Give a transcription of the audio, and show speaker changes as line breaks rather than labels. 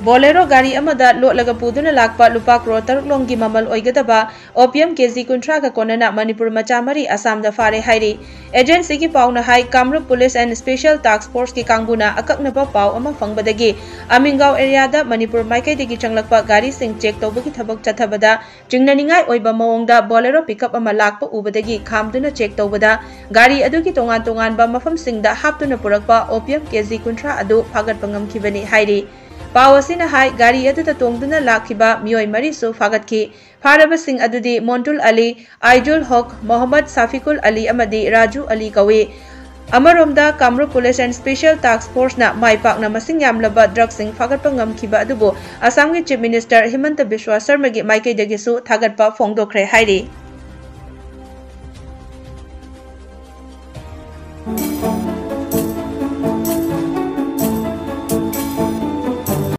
Bolero gari amada lotlaga puduna lakpa lupa crore taruklonggi mamal oigadaba opium kg kuntra ka konana Manipur machamari Assam da Phare hairi agency ki pauna hai Kamrup Police and Special Task Force ki kangbuna akaknaba pau ama fangbadagi Aminggaw area da Manipur maikai dagi changlakpa gari sing check tawbagi thabak chathabada jingnaningai oiba mawongda bolero pickup ama lakpa ubadagi khamduna check tawbada gari adugi tongan ba mafam singda haptuna purakpa opium kg kuntra adu phagat pangamkhibani hairi Pawasina hai gari aduta tongduna lakhiba Miwoi marisu fagatki Pharabasing adudi Montul Ali, Aijul Hok, Mohammad Safikul Ali amadi Raju Ali kawi Amaromda Kamrup Police and Special Task Force na maipak na masing yamlaba drug sing fagatpa ngamkhiba adubo Assam Chief Minister Himanta Biswa Sarma gi maikay dagisu thagatpa phongdokre hairi